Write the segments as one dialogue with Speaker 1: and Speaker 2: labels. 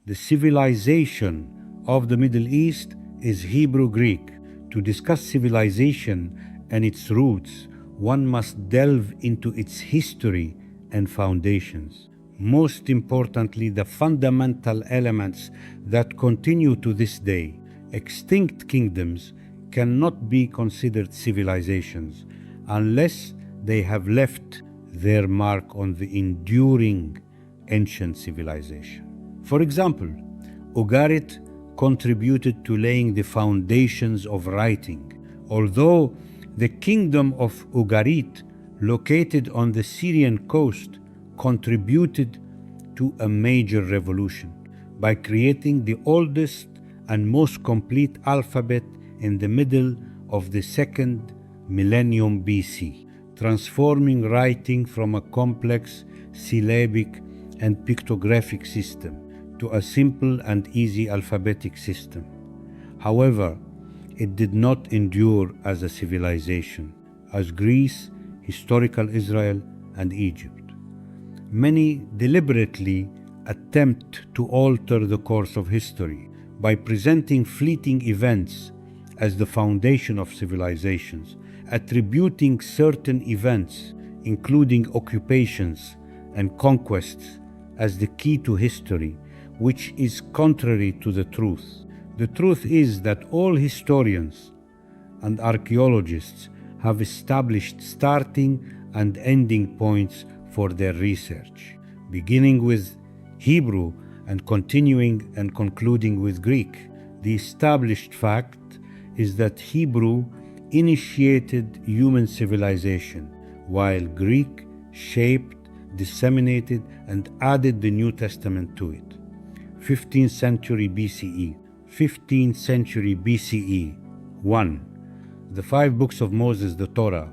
Speaker 1: The civilization of the Middle East is Hebrew-Greek. To discuss civilization and its roots, one must delve into its history and foundations. Most importantly, the fundamental elements that continue to this day. Extinct kingdoms cannot be considered civilizations unless they have left their mark on the enduring ancient civilization. For example, Ugarit contributed to laying the foundations of writing, although the kingdom of Ugarit, located on the Syrian coast, contributed to a major revolution by creating the oldest and most complete alphabet in the middle of the second millennium BC, transforming writing from a complex syllabic and pictographic system to a simple and easy alphabetic system. However, it did not endure as a civilization, as Greece, historical Israel, and Egypt. Many deliberately attempt to alter the course of history by presenting fleeting events as the foundation of civilizations, attributing certain events, including occupations and conquests, as the key to history, which is contrary to the truth. The truth is that all historians and archaeologists have established starting and ending points for their research, beginning with Hebrew and continuing and concluding with Greek. The established fact is that Hebrew initiated human civilization, while Greek shaped, disseminated, and added the New Testament to it. 15th century BCE. 15th century BCE. 1. The 5 books of Moses, the Torah,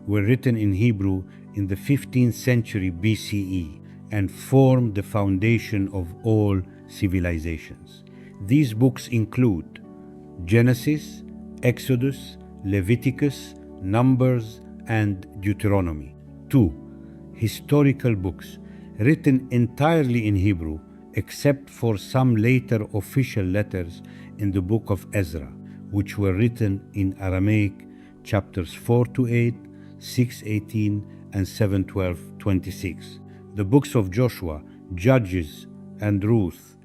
Speaker 1: were written in Hebrew in the 15th century BCE and formed the foundation of all civilizations. These books include Genesis, Exodus, Leviticus, Numbers, and Deuteronomy. 2. Historical books written entirely in Hebrew, except for some later official letters in the book of Ezra, which were written in Aramaic, chapters 4-8, 6:18, and 7:12-26. The books of Joshua, Judges, and Ruth,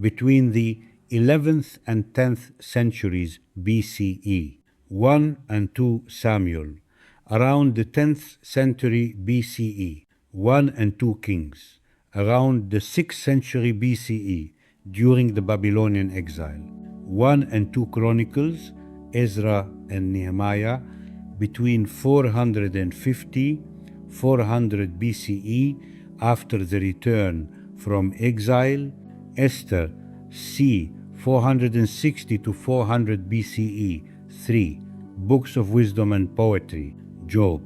Speaker 1: between the 11th and 10th centuries BCE. 1 and 2 Samuel, around the 10th century BCE. 1 and 2 Kings, around the 6th century BCE, during the Babylonian exile. 1 and 2 Chronicles, Ezra and Nehemiah, between 450-400 BCE, after the return from exile. Esther, c. 460-400 BCE. 3. Books of wisdom and poetry. Job,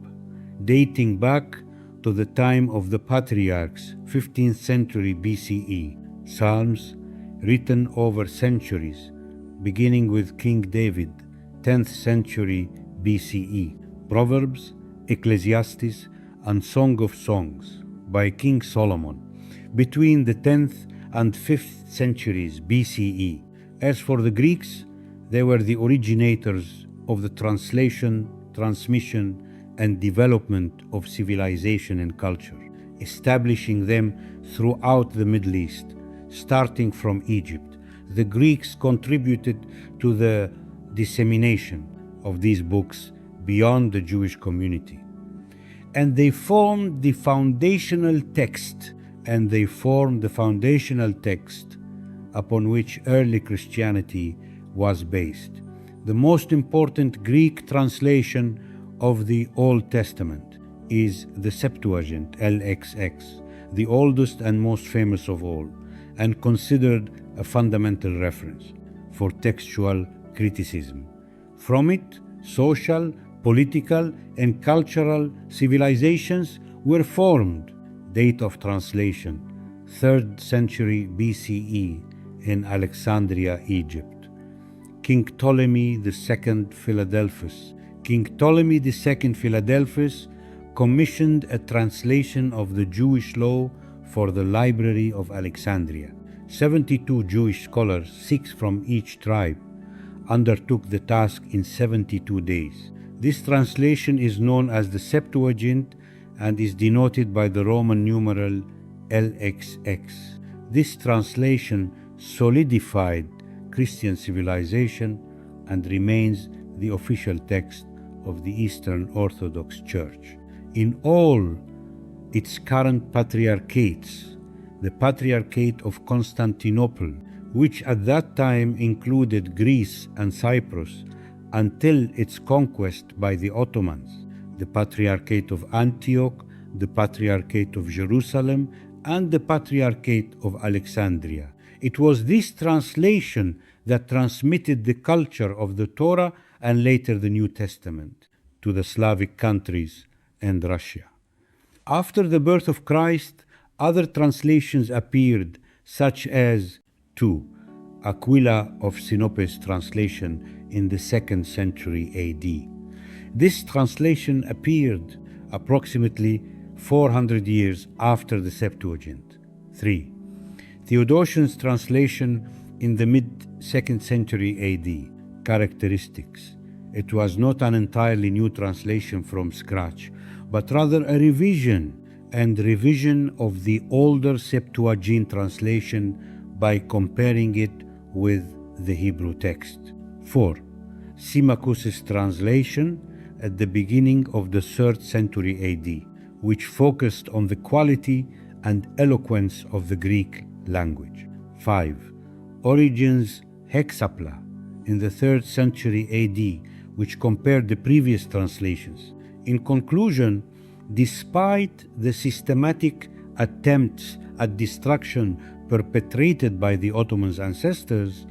Speaker 1: dating back to the time of the patriarchs, 15th century BCE. Psalms, written over centuries, beginning with King David, 10th century BCE. Proverbs, Ecclesiastes, and Song of Songs by King Solomon, between the 10th and 5th centuries BCE. As for the Greeks, they were the originators of the translation, transmission, and development of civilization and culture, establishing them throughout the Middle East, starting from Egypt. The Greeks contributed to the dissemination of these books beyond the Jewish community. And they formed the foundational text, upon which early Christianity was based. The most important Greek translation of the Old Testament is the Septuagint, LXX, the oldest and most famous of all, and considered a fundamental reference for textual criticism. From it, social, political, and cultural civilizations were formed. Date of translation, 3rd century BCE in Alexandria, Egypt. King Ptolemy II Philadelphus. King Ptolemy II Philadelphus commissioned a translation of the Jewish law for the Library of Alexandria, 72 Jewish scholars, 6 from each tribe, undertook the task in 72 days. This translation is known as the Septuagint and is denoted by the Roman numeral LXX. This translation solidified Christian civilization and remains the official text of the Eastern Orthodox Church. In all its current patriarchates, the Patriarchate of Constantinople, which at that time included Greece and Cyprus until its conquest by the Ottomans, the Patriarchate of Antioch, the Patriarchate of Jerusalem, and the Patriarchate of Alexandria. It was this translation that transmitted the culture of the Torah and later the New Testament to the Slavic countries and Russia. After the birth of Christ, other translations appeared, such as 2. Aquila of Sinopes translation in the 2nd century AD. This translation appeared approximately 400 years after the Septuagint. 3. Theodosian's translation in the mid-2nd century AD. Characteristics. It was not an entirely new translation from scratch, but rather a revision of the older Septuagint translation by comparing it with the Hebrew text. 4. Symmachus' translation at the beginning of the 3rd century AD, which focused on the quality and eloquence of the Greek language. 5. Origen's Hexapla in the 3rd century AD, which compared the previous translations. In conclusion, despite the systematic attempts at destruction perpetrated by the Ottomans' ancestors,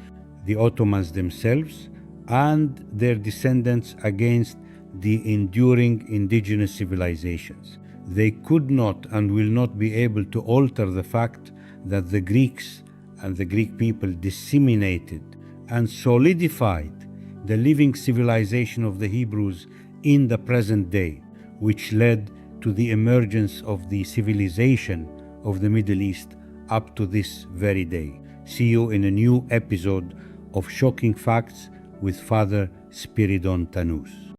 Speaker 1: the Ottomans themselves, and their descendants against the enduring indigenous civilizations, they could not and will not be able to alter the fact that the Greeks and the Greek people disseminated and solidified the living civilization of the Hebrews in the present day, which led to the emergence of the civilization of the Middle East up to this very day. See you in a new episode of Shocking Facts with Father Spyridon Tanous.